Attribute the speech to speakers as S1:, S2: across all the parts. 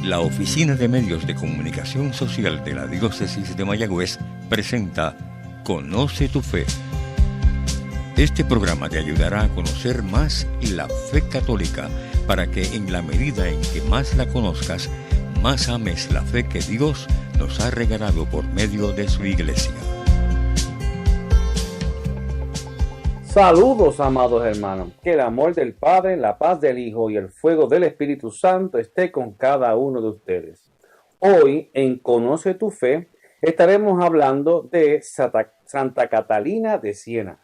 S1: La Oficina de Medios de Comunicación Social de la Diócesis de Mayagüez presenta Conoce tu Fe. Este programa te ayudará a conocer más la fe católica para que en la medida en que más la conozcas, más ames la fe que Dios nos ha regalado por medio de su Iglesia.
S2: Saludos, amados hermanos. Que el amor del Padre, la paz del Hijo y el fuego del Espíritu Santo esté con cada uno de ustedes. Hoy, en Conoce tu Fe, estaremos hablando de Santa Catalina de Siena.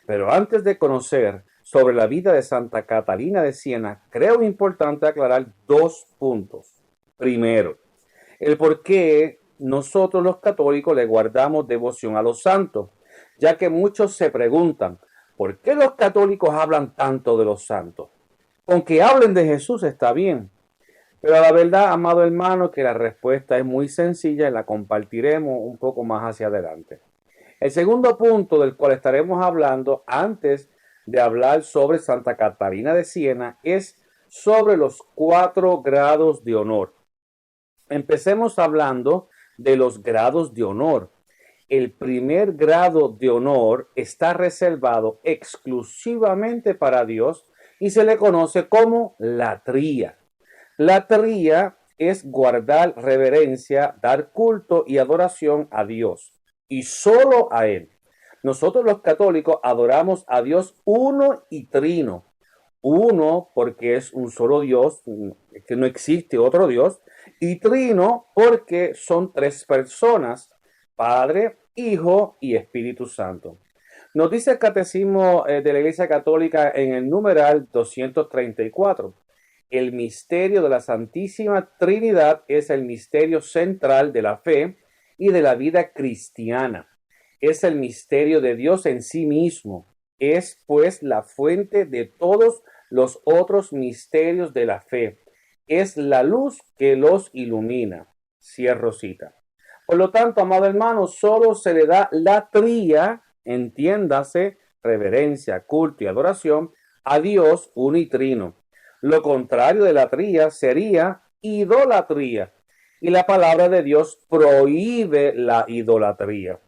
S2: Pero antes de conocer sobre la vida de Santa Catalina de Siena, creo importante aclarar dos puntos. Primero, el por qué nosotros los católicos le guardamos devoción a los santos, ya que muchos se preguntan, ¿por qué los católicos hablan tanto de los santos? Con que hablen de Jesús está bien. Pero la verdad, amado hermano, que la respuesta es muy sencilla y la compartiremos un poco más hacia adelante. El segundo punto del cual estaremos hablando antes de hablar sobre Santa Catalina de Siena es sobre los 4 grados de honor. Empecemos hablando de los grados de honor. El primer grado de honor está reservado exclusivamente para Dios y se le conoce como latría. Latría es guardar reverencia, dar culto y adoración a Dios y solo a Él. Nosotros los católicos adoramos a Dios uno y trino. Uno porque es un solo Dios, que no existe otro Dios, y trino porque son 3 personas, Padre, Hijo y Espíritu Santo. Nos dice el Catecismo de la Iglesia Católica en el numeral 234. El misterio de la Santísima Trinidad es el misterio central de la fe y de la vida cristiana. Es el misterio de Dios en sí mismo. Es pues la fuente de todos los otros misterios de la fe. Es la luz que los ilumina. Cierro cita. Por lo tanto, amado hermano, solo se le da latría, entiéndase, reverencia, culto y adoración a Dios uno y trino. Lo contrario de latría sería idolatría. Y la palabra de Dios prohíbe la idolatría.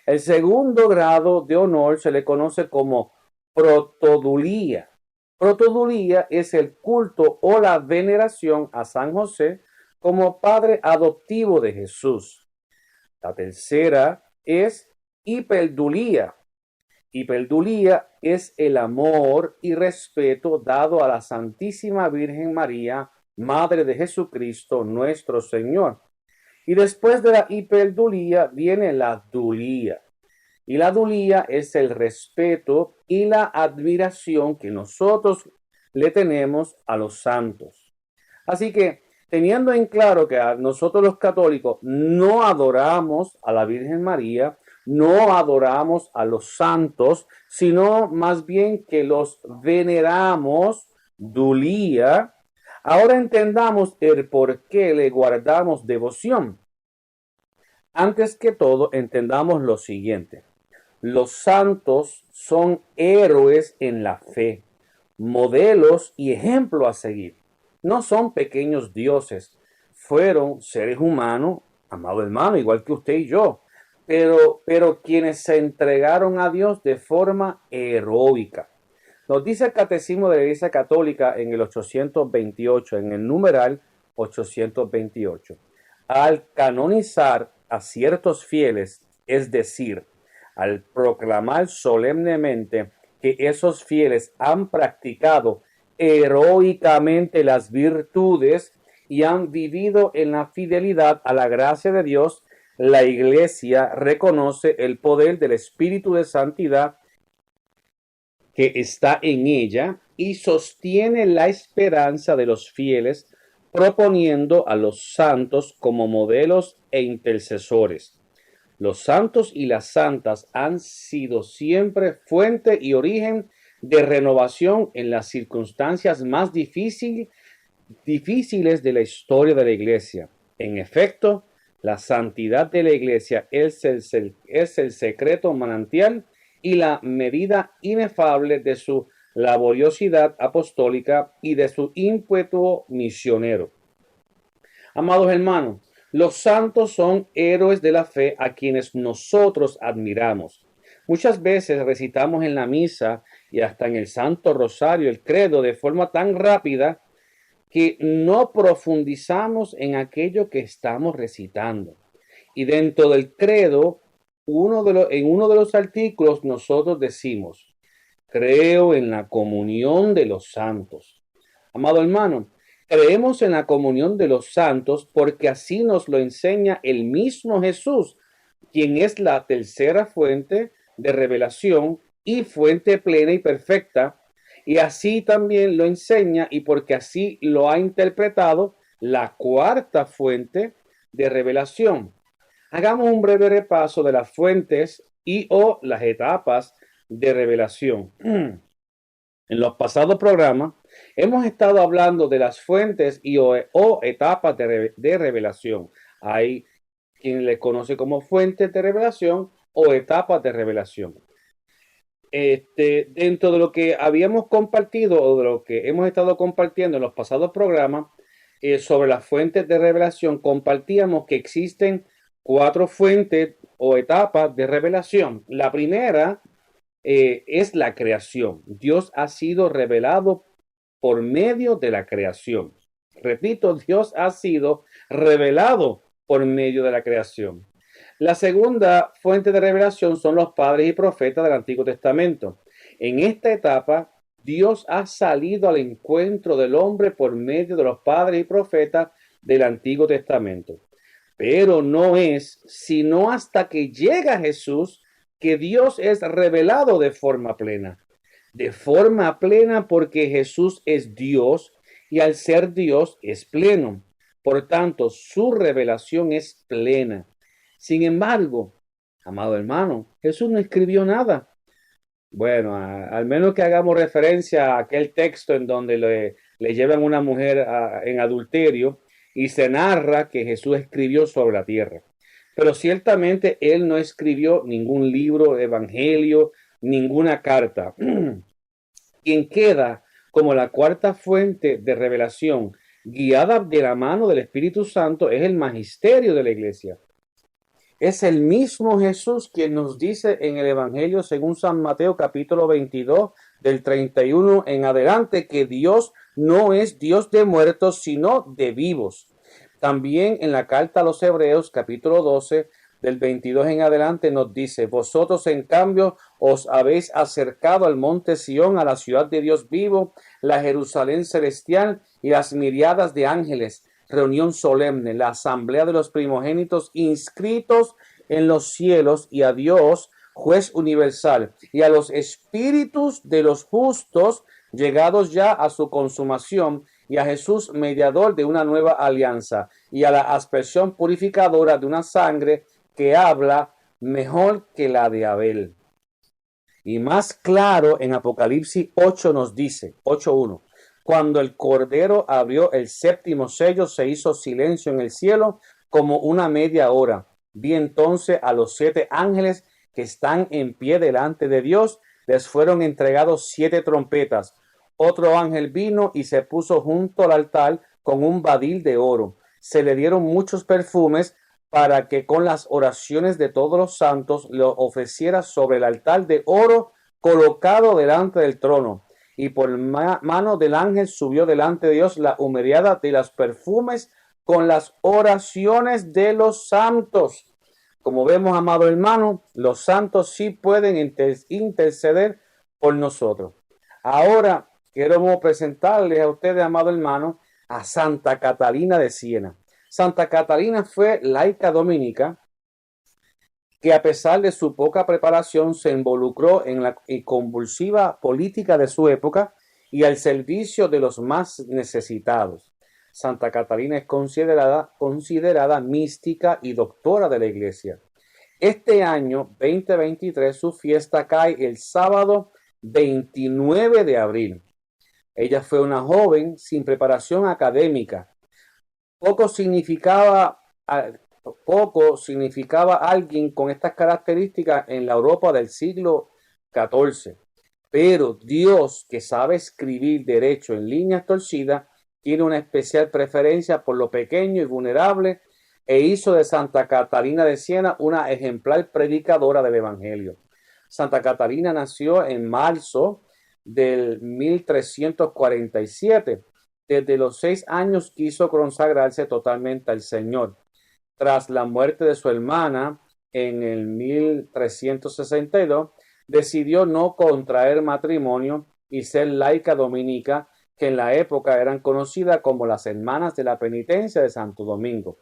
S2: El segundo grado de honor se le conoce como protodulía. Protodulía es el culto o la veneración a San José como padre adoptivo de Jesús. La tercera es hiperdulía. Hiperdulía es el amor y respeto dado a la Santísima Virgen María, Madre de Jesucristo, nuestro Señor. Y después de la hiperdulía viene la dulía. Y la dulía es el respeto y la admiración que nosotros le tenemos a los santos. Así que, teniendo en claro que nosotros los católicos no adoramos a la Virgen María, no adoramos a los santos, sino más bien que los veneramos, dulía, ahora entendamos el por qué le guardamos devoción. Antes que todo, entendamos lo siguiente. Los santos son héroes en la fe, modelos y ejemplos a seguir. No son pequeños dioses, fueron seres humanos, amado hermano, igual que usted y yo, pero quienes se entregaron a Dios de forma heroica. Nos dice el Catecismo de la Iglesia Católica en el 828, en el numeral 828. Al canonizar a ciertos fieles, es decir, al proclamar solemnemente que esos fieles han practicado heroicamente las virtudes y han vivido en la fidelidad a la gracia de Dios, la Iglesia reconoce el poder del Espíritu de Santidad que está en ella y sostiene la esperanza de los fieles, proponiendo a los santos como modelos e intercesores. Los santos y las santas han sido siempre fuente y origen de renovación en las circunstancias más difíciles de la historia de la Iglesia. En efecto, la santidad de la Iglesia es el secreto manantial y la medida inefable de su laboriosidad apostólica y de su ímpetu misionero. Amados hermanos, los santos son héroes de la fe a quienes nosotros admiramos. Muchas veces recitamos en la misa y hasta en el Santo Rosario el credo de forma tan rápida que no profundizamos en aquello que estamos recitando. Y dentro del credo, en uno de los artículos nosotros decimos, creo en la comunión de los santos. Amado hermano, creemos en la comunión de los santos porque así nos lo enseña el mismo Jesús, quien es la tercera fuente de revelación y fuente plena y perfecta, y así también lo enseña y porque así lo ha interpretado la cuarta fuente de revelación. Hagamos un breve repaso de las fuentes y o las etapas de revelación. En los pasados programas hemos estado hablando de las fuentes y o etapas de revelación. Hay quien le conoce como fuentes de revelación o etapas de revelación. Dentro de lo que habíamos compartido o de lo que hemos estado compartiendo en los pasados programas sobre las fuentes de revelación, compartíamos que existen 4 fuentes o etapas de revelación. La primera es la creación. Dios ha sido revelado por medio de la creación. Repito, Dios ha sido revelado por medio de la creación. La segunda fuente de revelación son los padres y profetas del Antiguo Testamento. En esta etapa, Dios ha salido al encuentro del hombre por medio de los padres y profetas del Antiguo Testamento. Pero no es sino hasta que llega Jesús que Dios es revelado de forma plena. De forma plena porque Jesús es Dios y al ser Dios es pleno. Por tanto, su revelación es plena. Sin embargo, amado hermano, Jesús no escribió nada. Bueno, al menos que hagamos referencia a aquel texto en donde le llevan una mujer en adulterio y se narra que Jesús escribió sobre la tierra. Pero ciertamente él no escribió ningún libro, evangelio, ninguna carta. Quien queda como la cuarta fuente de revelación, guiada de la mano del Espíritu Santo, es el magisterio de la iglesia. Es el mismo Jesús quien nos dice en el Evangelio según San Mateo capítulo 22 del 31 en adelante que Dios no es Dios de muertos sino de vivos. También en la carta a los Hebreos capítulo 12 del 22 en adelante nos dice, vosotros en cambio os habéis acercado al monte Sión, a la ciudad de Dios vivo, la Jerusalén celestial y las miriadas de ángeles, reunión solemne, la asamblea de los primogénitos inscritos en los cielos y a Dios, juez universal, y a los espíritus de los justos llegados ya a su consumación, y a Jesús, mediador de una nueva alianza, y a la aspersión purificadora de una sangre que habla mejor que la de Abel. Y más claro en Apocalipsis 8 nos dice, 8:1, cuando el Cordero abrió el séptimo sello, se hizo silencio en el cielo como una media hora. Vi entonces a los 7 ángeles que están en pie delante de Dios, les fueron entregados 7 trompetas. Otro ángel vino y se puso junto al altar con un badil de oro. Se le dieron muchos perfumes para que con las oraciones de todos los santos lo ofreciera sobre el altar de oro colocado delante del trono. Y por mano del ángel subió delante de Dios la humereada de los perfumes con las oraciones de los santos. Como vemos, amado hermano, los santos sí pueden interceder por nosotros. Ahora quiero presentarles a ustedes, amado hermano, a Santa Catalina de Siena. Santa Catalina fue laica dominica que a pesar de su poca preparación se involucró en la convulsiva política de su época y al servicio de los más necesitados. Santa Catalina es considerada mística y doctora de la Iglesia. Este año 2023 su fiesta cae el sábado 29 de abril. Ella fue una joven sin preparación académica. Poco significaba alguien con estas características en la Europa del siglo XIV. Pero Dios, que sabe escribir derecho en líneas torcidas, tiene una especial preferencia por lo pequeño y vulnerable e hizo de Santa Catalina de Siena una ejemplar predicadora del Evangelio. Santa Catalina nació en marzo del 1347. Desde los 6 años quiso consagrarse totalmente al Señor. Tras la muerte de su hermana en el 1362, decidió no contraer matrimonio y ser laica dominica, que en la época eran conocidas como las Hermanas de la Penitencia de Santo Domingo.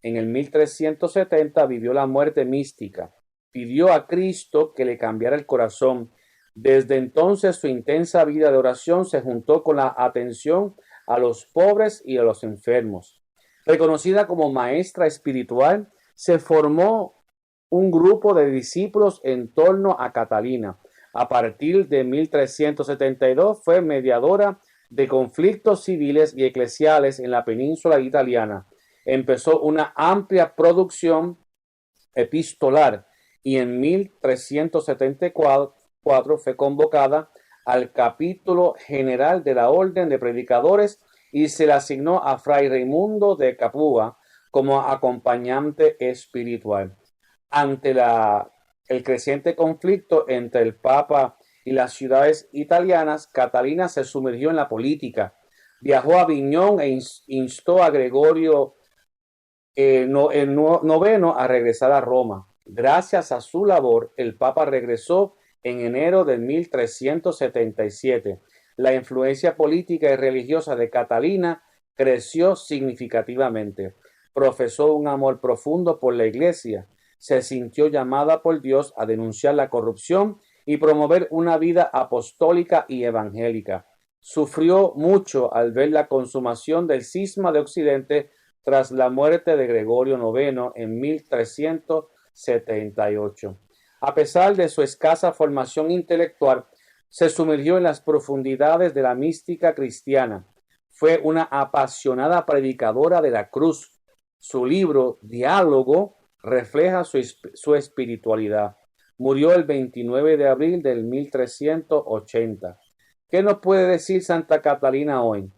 S2: En el 1370 vivió la muerte mística. Pidió a Cristo que le cambiara el corazón. Desde entonces su intensa vida de oración se juntó con la atención a los pobres y a los enfermos. Reconocida como maestra espiritual, se formó un grupo de discípulos en torno a Catalina. A partir de 1372 fue mediadora de conflictos civiles y eclesiales en la península italiana. Empezó una amplia producción epistolar y en 1374 fue convocada al capítulo general de la Orden de Predicadores y se le asignó a Fray Raimundo de Capua como acompañante espiritual. Ante el creciente conflicto entre el Papa y las ciudades italianas, Catalina se sumergió en la política. Viajó a Aviñón e instó a Gregorio IX a regresar a Roma. Gracias a su labor, el Papa regresó en enero de 1377. La influencia política y religiosa de Catalina creció significativamente. Profesó un amor profundo por la Iglesia. Se sintió llamada por Dios a denunciar la corrupción y promover una vida apostólica y evangélica. Sufrió mucho al ver la consumación del cisma de Occidente tras la muerte de Gregorio IX en 1378. A pesar de su escasa formación intelectual, se sumergió en las profundidades de la mística cristiana. Fue una apasionada predicadora de la cruz. Su libro, Diálogo, refleja su espiritualidad. Murió el 29 de abril del 1380. ¿Qué nos puede decir Santa Catalina hoy?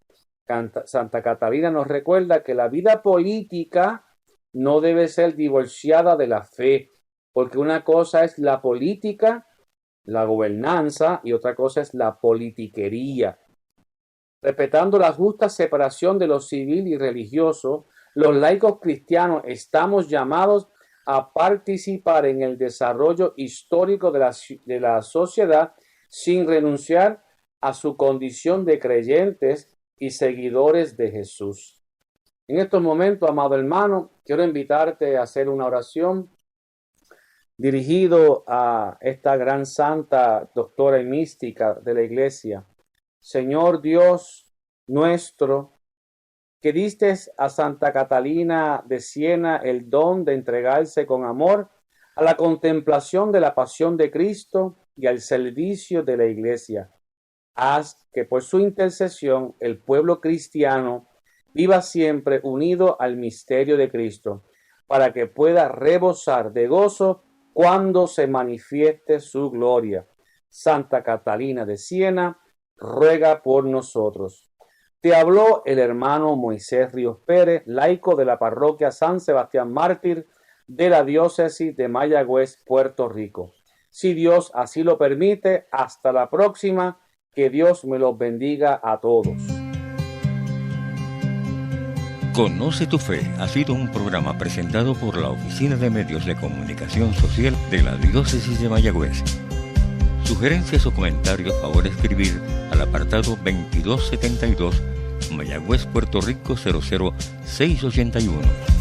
S2: Santa Catalina nos recuerda que la vida política no debe ser divorciada de la fe, porque una cosa es la política, la gobernanza, y otra cosa es la politiquería. Respetando la justa separación de lo civil y religioso, los laicos cristianos estamos llamados a participar en el desarrollo histórico de la sociedad sin renunciar a su condición de creyentes y seguidores de Jesús. En estos momentos, amado hermano, quiero invitarte a hacer una oración dirigido a esta gran santa, doctora y mística de la Iglesia. Señor Dios nuestro, que diste a Santa Catalina de Siena el don de entregarse con amor a la contemplación de la pasión de Cristo y al servicio de la Iglesia. Haz que por su intercesión el pueblo cristiano viva siempre unido al misterio de Cristo, para que pueda rebosar de gozo cuando se manifieste su gloria. Santa Catalina de Siena, ruega por nosotros. Te habló el hermano Moisés Ríos Pérez, laico de la parroquia San Sebastián Mártir de la diócesis de Mayagüez, Puerto Rico. Si Dios así lo permite, hasta la próxima. Que Dios me los bendiga a todos.
S1: Conoce tu Fe ha sido un programa presentado por la Oficina de Medios de Comunicación Social de la Diócesis de Mayagüez. Sugerencias o comentarios, favor escribir al apartado 2272, Mayagüez, Puerto Rico 00681.